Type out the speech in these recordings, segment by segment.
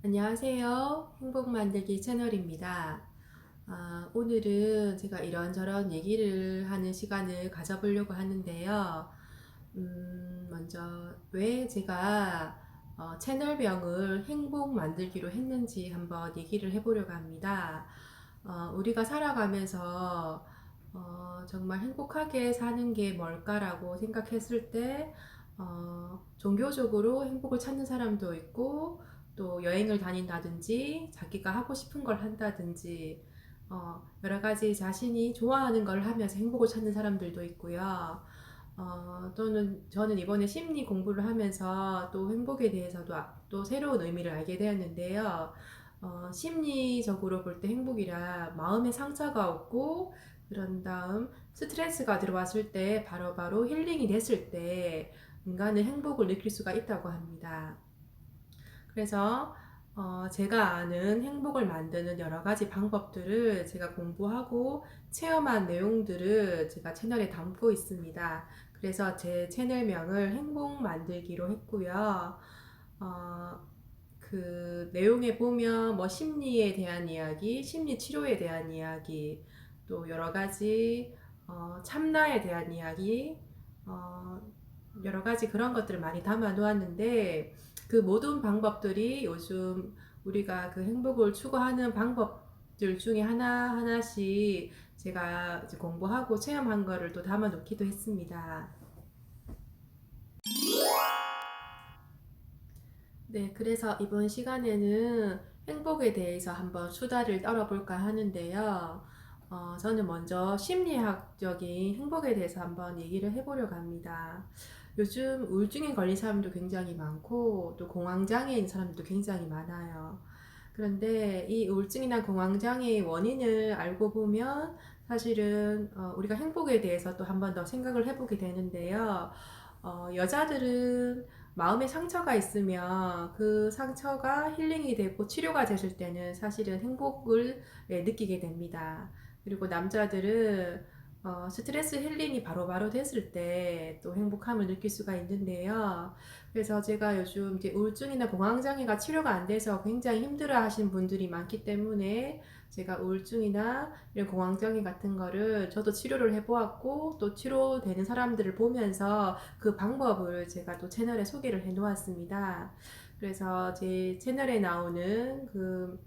안녕하세요. 행복 만들기 채널입니다. 오늘은 제가 이런저런 얘기를 하는 시간을 가져보려고 하는데요. 먼저 왜 제가 채널명을 행복 만들기로 했는지 한번 얘기를 해보려고 합니다. 우리가 살아가면서 정말 행복하게 사는 게 뭘까라고 생각했을 때 종교적으로 행복을 찾는 사람도 있고 또 여행을 다닌다든지 자기가 하고 싶은 걸 한다든지 여러 가지 자신이 좋아하는 걸 하면서 행복을 찾는 사람들도 있고요. 또는 저는 이번에 심리 공부를 하면서 또 행복에 대해서도 또 새로운 의미를 알게 되었는데요. 심리적으로 볼 때 행복이라 마음의 상처가 없고 그런 다음 스트레스가 들어왔을 때 바로바로 힐링이 됐을 때 인간은 행복을 느낄 수가 있다고 합니다. 그래서 제가 아는 행복을 만드는 여러 가지 방법들을 제가 공부하고 체험한 내용들을 제가 채널에 담고 있습니다. 그래서 제 채널명을 행복 만들기로 했고요. 어, 그 내용에 보면 뭐 심리에 대한 이야기, 심리 치료에 대한 이야기, 또 여러 가지 참나에 대한 이야기, 어, 여러 가지 그런 것들을 많이 담아 놓았는데 그 모든 방법들이 요즘 우리가 그 행복을 추구하는 방법들 중에 하나하나씩 제가 이제 공부하고 체험한 거를 또 담아 놓기도 했습니다. 네, 그래서 이번 시간에는 행복에 대해서 한번 수다를 떨어볼까 하는데요. 저는 먼저 심리학적인 행복에 대해서 한번 얘기를 해보려고 합니다. 요즘 우울증에 걸린 사람도 굉장히 많고, 또 공황장애인 사람도 굉장히 많아요. 그런데 이 우울증이나 공황장애의 원인을 알고 보면 사실은 우리가 행복에 대해서 또 한 번 더 생각을 해보게 되는데요. 여자들은 마음에 상처가 있으면 그 상처가 힐링이 되고 치료가 됐을 때는 사실은 행복을 느끼게 됩니다. 그리고 남자들은 스트레스 힐링이 바로바로 됐을 때 또 행복함을 느낄 수가 있는데요. 그래서 제가 요즘 이제 우울증이나 공황장애가 치료가 안 돼서 굉장히 힘들어 하시는 분들이 많기 때문에 제가 우울증이나 이런 공황장애 같은 거를 저도 치료를 해보았고 또 치료되는 사람들을 보면서 그 방법을 제가 또 채널에 소개를 해 놓았습니다. 그래서 제 채널에 나오는 그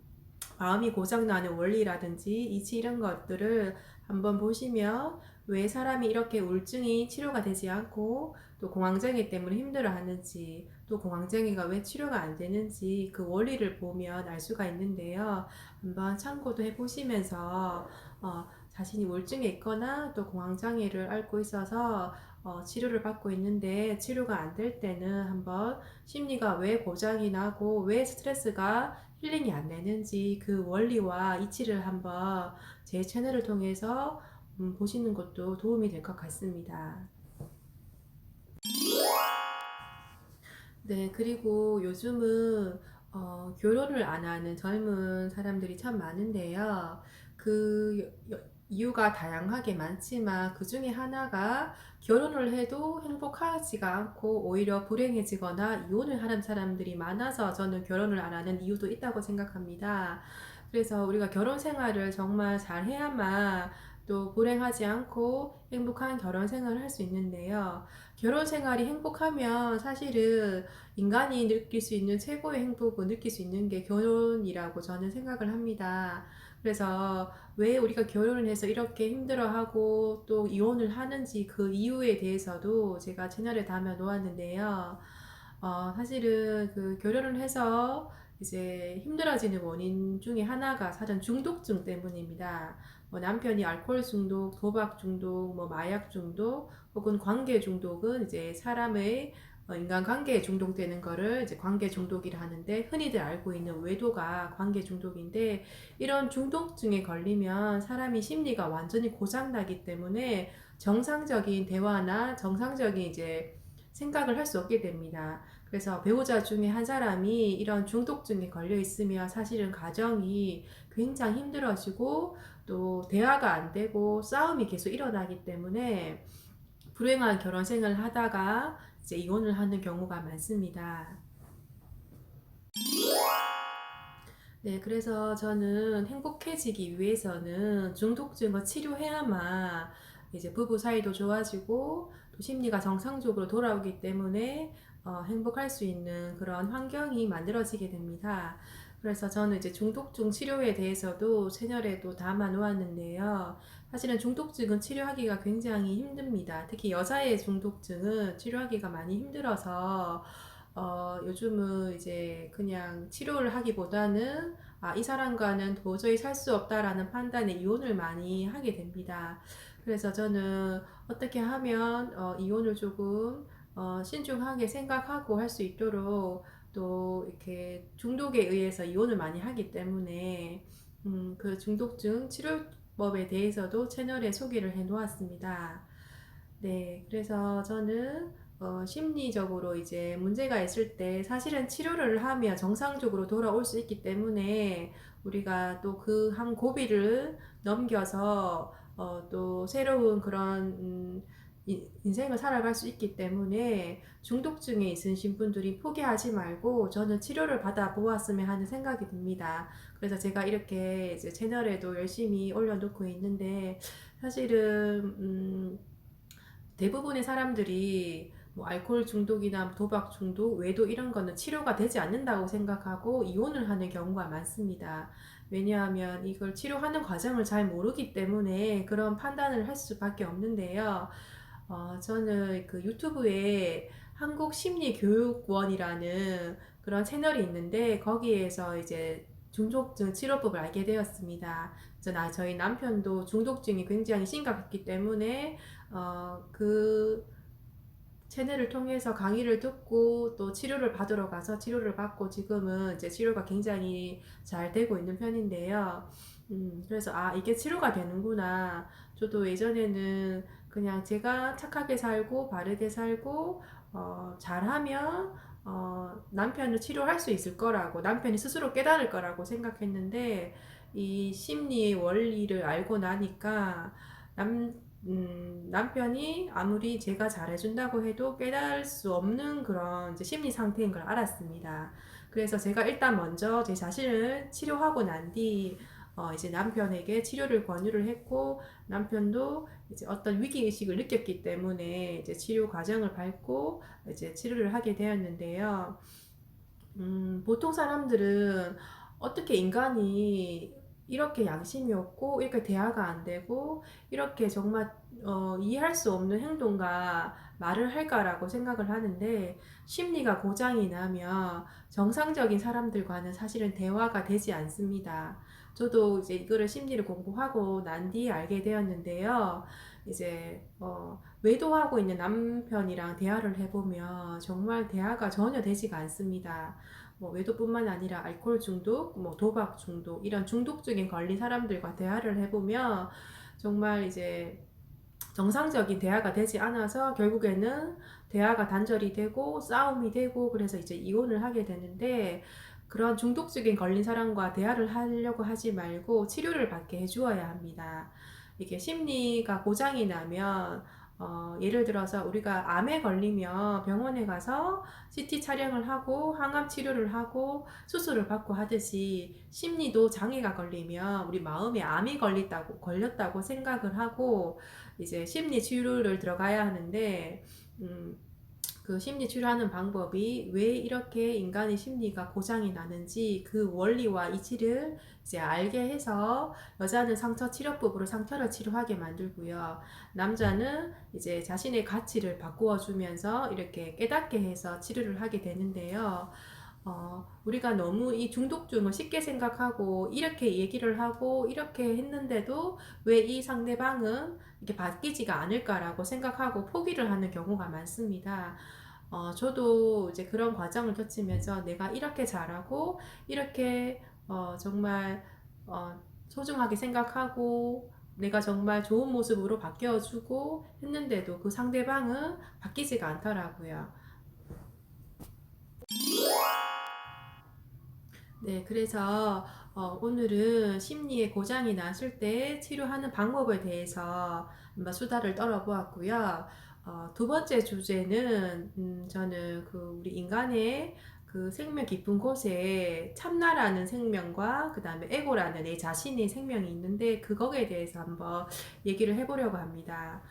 마음이 고장나는 원리라든지 이치 이런 것들을 한번 보시면 왜 사람이 이렇게 우울증이 치료가 되지 않고 또 공황장애 때문에 힘들어하는지 또 공황장애가 왜 치료가 안 되는지 그 원리를 보면 알 수가 있는데요. 한번 참고도 해보시면서 자신이 우울증에 있거나 또 공황장애를 앓고 있어서 치료를 받고 있는데 치료가 안 될 때는 한번 심리가 왜 고장이 나고 왜 스트레스가 힐링이 안 되는지 그 원리와 이치를 한번 제 채널을 통해서 보시는 것도 도움이 될 것 같습니다. 네, 그리고 요즘은 결혼을 안 하는 젊은 사람들이 참 많은데요. 그 이유가 다양하게 많지만 그 중에 하나가 결혼을 해도 행복하지가 않고 오히려 불행해지거나 이혼을 하는 사람들이 많아서 저는 결혼을 안 하는 이유도 있다고 생각합니다. 그래서 우리가 결혼 생활을 정말 잘 해야만 또 불행하지 않고 행복한 결혼 생활을 할 수 있는데요. 결혼 생활이 행복하면 사실은 인간이 느낄 수 있는 최고의 행복을 느낄 수 있는 게 결혼이라고 저는 생각을 합니다. 그래서 왜 우리가 결혼을 해서 이렇게 힘들어하고 또 이혼을 하는지 그 이유에 대해서도 제가 채널에 담아 놓았는데요. 사실은 그 결혼을 해서 이제 힘들어지는 원인 중에 하나가 사실은 중독증 때문입니다. 뭐 남편이 알코올 중독, 도박 중독, 뭐 마약 중독, 혹은 관계 중독은 이제 사람의 인간 관계에 중독되는 거를 이제 관계 중독이라 하는데 흔히들 알고 있는 외도가 관계 중독인데 이런 중독증에 걸리면 사람이 심리가 완전히 고장나기 때문에 정상적인 대화나 정상적인 이제 생각을 할 수 없게 됩니다. 그래서 배우자 중에 한 사람이 이런 중독증에 걸려 있으면 사실은 가정이 굉장히 힘들어지고 또 대화가 안 되고 싸움이 계속 일어나기 때문에 불행한 결혼 생활을 하다가 이제 이혼을 하는 경우가 많습니다. 네, 그래서 저는 행복해지기 위해서는 중독증을 치료해야만 이제 부부 사이도 좋아지고 또 심리가 정상적으로 돌아오기 때문에 행복할 수 있는 그런 환경이 만들어지게 됩니다. 그래서 저는 이제 중독증 치료에 대해서도 채널에도 담아 놓았는데요. 사실은 중독증은 치료하기가 굉장히 힘듭니다. 특히 여자의 중독증은 치료하기가 많이 힘들어서 요즘은 이제 그냥 치료를 하기보다는 이 사람과는 도저히 살 수 없다라는 판단에 이혼을 많이 하게 됩니다. 그래서 저는 어떻게 하면 이혼을 조금 신중하게 생각하고 할 수 있도록 또 이렇게 중독에 의해서 이혼을 많이 하기 때문에 그 중독증 치료법에 대해서도 채널에 소개를 해 놓았습니다. 네, 그래서 저는 심리적으로 이제 문제가 있을 때 사실은 치료를 하면 정상적으로 돌아올 수 있기 때문에 우리가 또 그 한 고비를 넘겨서 또 새로운 그런 인생을 살아갈 수 있기 때문에 중독증에 있으신 분들이 포기하지 말고 저는 치료를 받아 보았으면 하는 생각이 듭니다. 그래서 제가 이렇게 이제 채널에도 열심히 올려놓고 있는데 사실은 대부분의 사람들이 뭐 알코올 중독이나 도박 중독, 외도 이런 거는 치료가 되지 않는다고 생각하고 이혼을 하는 경우가 많습니다. 왜냐하면 이걸 치료하는 과정을 잘 모르기 때문에 그런 판단을 할 수밖에 없는데요. 저는 그 유튜브에 한국심리교육원이라는 그런 채널이 있는데 거기에서 이제 중독증 치료법을 알게 되었습니다. 그래서 저희 남편도 중독증이 굉장히 심각했기 때문에 그 채널을 통해서 강의를 듣고 또 치료를 받으러 가서 치료를 받고 지금은 이제 치료가 굉장히 잘 되고 있는 편인데요. 그래서 이게 치료가 되는구나. 저도 예전에는 그냥 제가 착하게 살고 바르게 살고 잘하면 남편을 치료할 수 있을 거라고 남편이 스스로 깨달을 거라고 생각했는데 이 심리의 원리를 알고 나니까 남편이 아무리 제가 잘해준다고 해도 깨달을 수 없는 그런 이제 심리 상태인 걸 알았습니다. 그래서 제가 일단 먼저 제 자신을 치료하고 난 뒤, 이제 남편에게 치료를 권유를 했고, 남편도 이제 어떤 위기의식을 느꼈기 때문에 이제 치료 과정을 밟고 이제 치료를 하게 되었는데요. 보통 사람들은 어떻게 인간이 이렇게 양심이 없고 이렇게 대화가 안 되고 이렇게 정말 이해할 수 없는 행동과 말을 할까라고 생각을 하는데 심리가 고장이 나면 정상적인 사람들과는 사실은 대화가 되지 않습니다. 저도 이제 이거를 심리를 공부하고 난 뒤에 알게 되었는데요. 이제 외도하고 있는 남편이랑 대화를 해보면 정말 대화가 전혀 되지가 않습니다. 뭐 외도뿐만 아니라 알코올 중독, 뭐 도박 중독 이런 중독증에 걸린 사람들과 대화를 해보면 정말 이제 정상적인 대화가 되지 않아서 결국에는 대화가 단절이 되고 싸움이 되고 그래서 이제 이혼을 하게 되는데 그런 중독적인 걸린 사람과 대화를 하려고 하지 말고 치료를 받게 해주어야 합니다. 이게 심리가 고장이 나면 예를 들어서 우리가 암에 걸리면 병원에 가서 CT 촬영을 하고 항암 치료를 하고 수술을 받고 하듯이 심리도 장애가 걸리면 우리 마음에 암이 걸렸다고 생각을 하고 이제 심리 치료를 들어가야 하는데 음, 그 심리 치료하는 방법이 왜 이렇게 인간의 심리가 고장이 나는지 그 원리와 이치를 이제 알게 해서 여자는 상처 치료법으로 상처를 치료하게 만들고요. 남자는 이제 자신의 가치를 바꾸어 주면서 이렇게 깨닫게 해서 치료를 하게 되는데요. 우리가 너무 이 중독증을 쉽게 생각하고 이렇게 얘기를 하고 이렇게 했는데도 왜 이 상대방은 이렇게 바뀌지가 않을까라고 생각하고 포기를 하는 경우가 많습니다. 저도 이제 그런 과정을 거치면서 내가 이렇게 잘하고 이렇게 정말 소중하게 생각하고 내가 정말 좋은 모습으로 바뀌어주고 했는데도 그 상대방은 바뀌지가 않더라고요. 네, 그래서 오늘은 심리에 고장이 났을 때 치료하는 방법에 대해서 한번 수다를 떨어보았고요. 두 번째 주제는 저는 그 우리 인간의 그 생명 깊은 곳에 참나라는 생명과 그 다음에 에고라는 내 자신의 생명이 있는데 그거에 대해서 한번 얘기를 해보려고 합니다.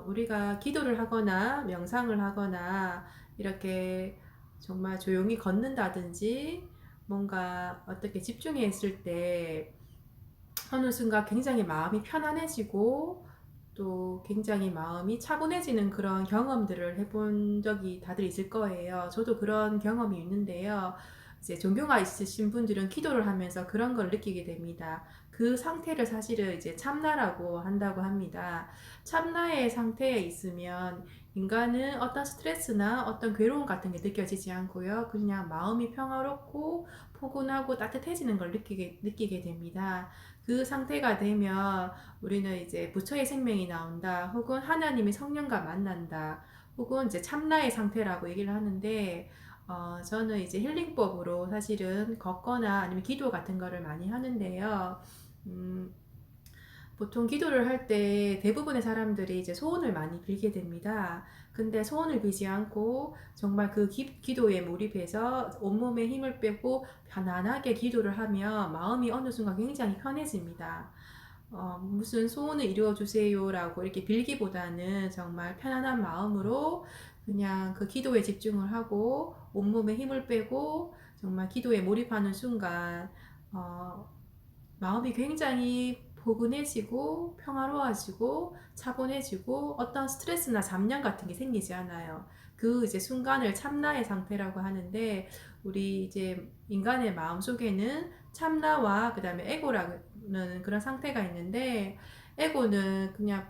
우리가 기도를 하거나 명상을 하거나 이렇게 정말 조용히 걷는다든지 뭔가 어떻게 집중했을 때 어느 순간 굉장히 마음이 편안해지고 또 굉장히 마음이 차분해지는 그런 경험들을 해본 적이 다들 있을 거예요. 저도 그런 경험이 있는데요. 이제 종교가 있으신 분들은 기도를 하면서 그런 걸 느끼게 됩니다. 그 상태를 사실은 이제 참나라고 한다고 합니다. 참나의 상태에 있으면 인간은 어떤 스트레스나 어떤 괴로움 같은 게 느껴지지 않고요. 그냥 마음이 평화롭고 포근하고 따뜻해지는 걸 느끼게 됩니다. 그 상태가 되면 우리는 이제 부처의 생명이 나온다, 혹은 하나님의 성령과 만난다, 혹은 이제 참나의 상태라고 얘기를 하는데, 저는 이제 힐링법으로 사실은 걷거나 아니면 기도 같은 거를 많이 하는데요. 음, 보통 기도를 할 때 대부분의 사람들이 이제 소원을 많이 빌게 됩니다. 근데 소원을 빌지 않고 정말 그 기도에 몰입해서 온몸에 힘을 빼고 편안하게 기도를 하면 마음이 어느 순간 굉장히 편해집니다. 무슨 소원을 이루어 주세요라고 이렇게 빌기보다는 정말 편안한 마음으로 그냥 그 기도에 집중을 하고 온몸에 힘을 빼고 정말 기도에 몰입하는 순간 어, 마음이 굉장히 포근해지고 평화로워지고 차분해지고 어떤 스트레스나 잡념 같은 게 생기지 않아요. 그 이제 순간을 참나의 상태라고 하는데 우리 이제 인간의 마음 속에는 참나와 그 다음에 에고라는 그런 상태가 있는데 에고는 그냥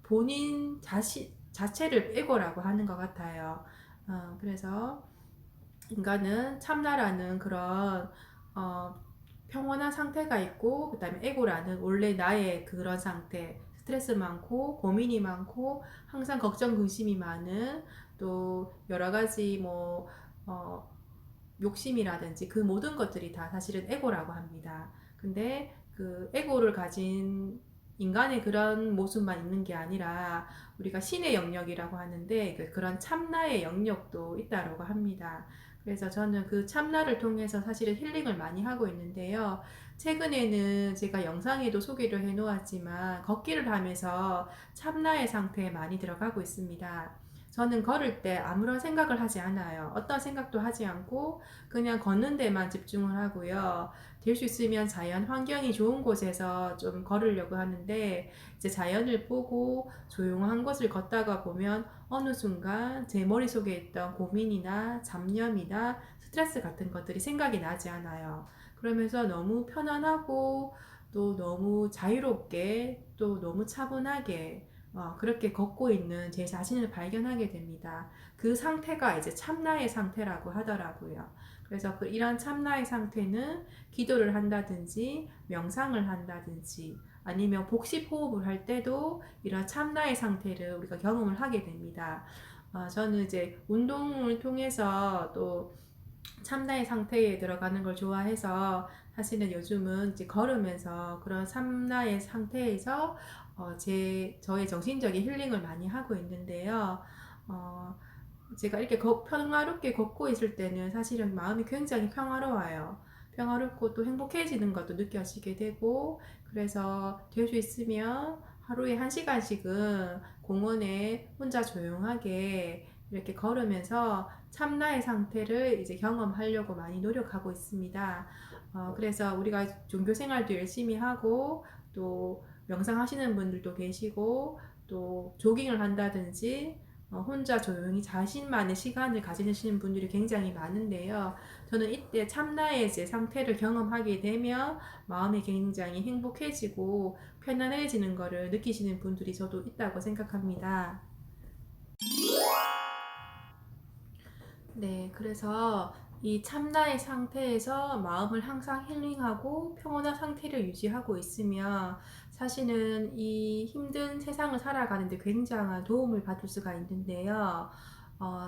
본인 자체를 에고라고 하는 것 같아요. 그래서 인간은 참나라는 그런 어, 평온한 상태가 있고 그 다음에 에고라는 원래 나의 그런 상태, 스트레스 많고 고민이 많고 항상 걱정 근심이 많은 또 여러 가지 뭐 욕심이라든지 그 모든 것들이 다 사실은 에고라고 합니다. 근데 그 에고를 가진 인간의 그런 모습만 있는 게 아니라 우리가 신의 영역이라고 하는데 그런 참나의 영역도 있다고 합니다. 그래서 저는 그 참나를 통해서 사실은 힐링을 많이 하고 있는데요. 최근에는 제가 영상에도 소개를 해 놓았지만 걷기를 하면서 참나의 상태에 많이 들어가고 있습니다. 저는 걸을 때 아무런 생각을 하지 않아요. 어떤 생각도 하지 않고 그냥 걷는 데만 집중을 하고요. 될 수 있으면 자연 환경이 좋은 곳에서 좀 걸으려고 하는데 이제 자연을 보고 조용한 곳을 걷다가 보면 어느 순간 제 머릿속에 있던 고민이나 잡념이나 스트레스 같은 것들이 생각이 나지 않아요. 그러면서 너무 편안하고 또 너무 자유롭게 또 너무 차분하게 그렇게 걷고 있는 제 자신을 발견하게 됩니다. 그 상태가 이제 참나의 상태라고 하더라고요. 그래서 이런 참나의 상태는 기도를 한다든지 명상을 한다든지 아니면 복식 호흡을 할 때도 이런 참나의 상태를 우리가 경험을 하게 됩니다. 저는 이제 운동을 통해서 또 참나의 상태에 들어가는 걸 좋아해서 사실은 요즘은 이제 걸으면서 그런 참나의 상태에서 저의 정신적인 힐링을 많이 하고 있는데요. 어, 제가 이렇게 평화롭게 걷고 있을 때는 사실은 마음이 굉장히 평화로워요. 평화롭고 또 행복해지는 것도 느껴지게 되고, 그래서 될 수 있으면 하루에 1시간씩은 공원에 혼자 조용하게 이렇게 걸으면서 참나의 상태를 이제 경험하려고 많이 노력하고 있습니다. 그래서 우리가 종교 생활도 열심히 하고, 또 명상하시는 분들도 계시고, 또 조깅을 한다든지, 혼자 조용히 자신만의 시간을 가지시는 분들이 굉장히 많은데요. 저는 이때 참나의 제 상태를 경험하게 되면 마음이 굉장히 행복해지고 편안해지는 것을 느끼시는 분들이 저도 있다고 생각합니다. 네, 그래서 이 참나의 상태에서 마음을 항상 힐링하고 평온한 상태를 유지하고 있으면 사실은 이 힘든 세상을 살아가는데 굉장한 도움을 받을 수가 있는데요.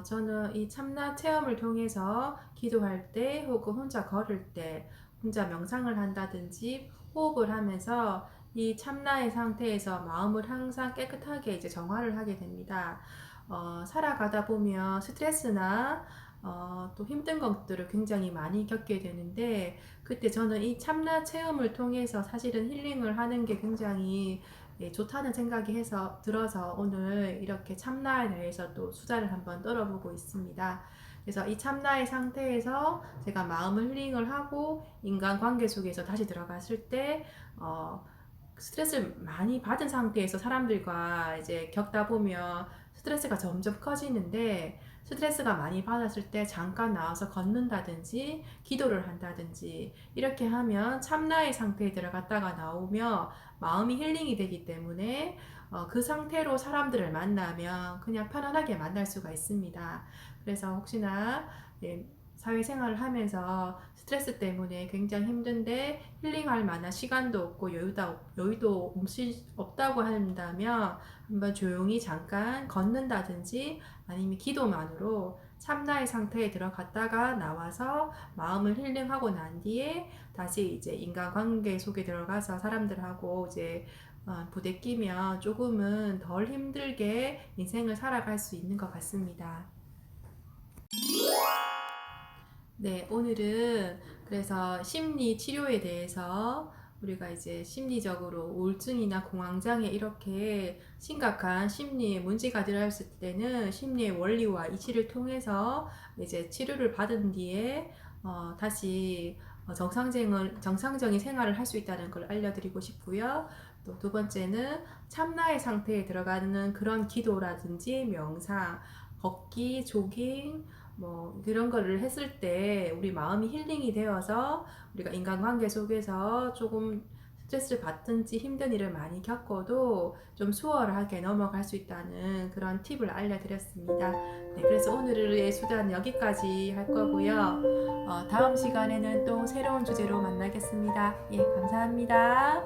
저는 이 참나 체험을 통해서 기도할 때 혹은 혼자 걸을 때, 혼자 명상을 한다든지 호흡을 하면서 이 참나의 상태에서 마음을 항상 깨끗하게 이제 정화를 하게 됩니다. 살아가다 보면 스트레스나 또 힘든 것들을 굉장히 많이 겪게 되는데, 그때 저는 이 참나 체험을 통해서 사실은 힐링을 하는 게 굉장히 좋다는 생각이 들어서 오늘 이렇게 참나에 대해서 또 수다를 한번 떨어보고 있습니다. 그래서 이 참나의 상태에서 제가 마음을 힐링을 하고 인간관계 속에서 다시 들어갔을 때 스트레스를 많이 받은 상태에서 사람들과 이제 겪다 보면 스트레스가 점점 커지는데, 스트레스가 많이 받았을 때 잠깐 나와서 걷는다든지 기도를 한다든지 이렇게 하면 참나의 상태에 들어갔다가 나오며 마음이 힐링이 되기 때문에 그 상태로 사람들을 만나면 그냥 편안하게 만날 수가 있습니다. 그래서 혹시나 사회생활을 하면서 스트레스 때문에 굉장히 힘든데 힐링할 만한 시간도 없고 여유도 없다고 한다면 한번 조용히 잠깐 걷는다든지 아니면 기도만으로 참나의 상태에 들어갔다가 나와서 마음을 힐링하고 난 뒤에 다시 이제 인간관계 속에 들어가서 사람들하고 이제 부대끼면 조금은 덜 힘들게 인생을 살아갈 수 있는 것 같습니다. 네, 오늘은 그래서 심리 치료에 대해서 우리가 이제 심리적으로 우울증이나 공황장애 이렇게 심각한 심리에 문제가 들어있을 때는 심리의 원리와 이치를 통해서 이제 치료를 받은 뒤에 다시 정상적인 생활을 할 수 있다는 걸 알려드리고 싶고요. 또 두 번째는 참나의 상태에 들어가는 그런 기도라든지 명상, 걷기, 조깅, 뭐 그런 거를 했을 때 우리 마음이 힐링이 되어서 우리가 인간관계 속에서 조금 스트레스를 받든지 힘든 일을 많이 겪어도 좀 수월하게 넘어갈 수 있다는 그런 팁을 알려드렸습니다. 네, 그래서 오늘의 수다는 여기까지 할 거고요. 다음 시간에는 또 새로운 주제로 만나겠습니다. 예, 감사합니다.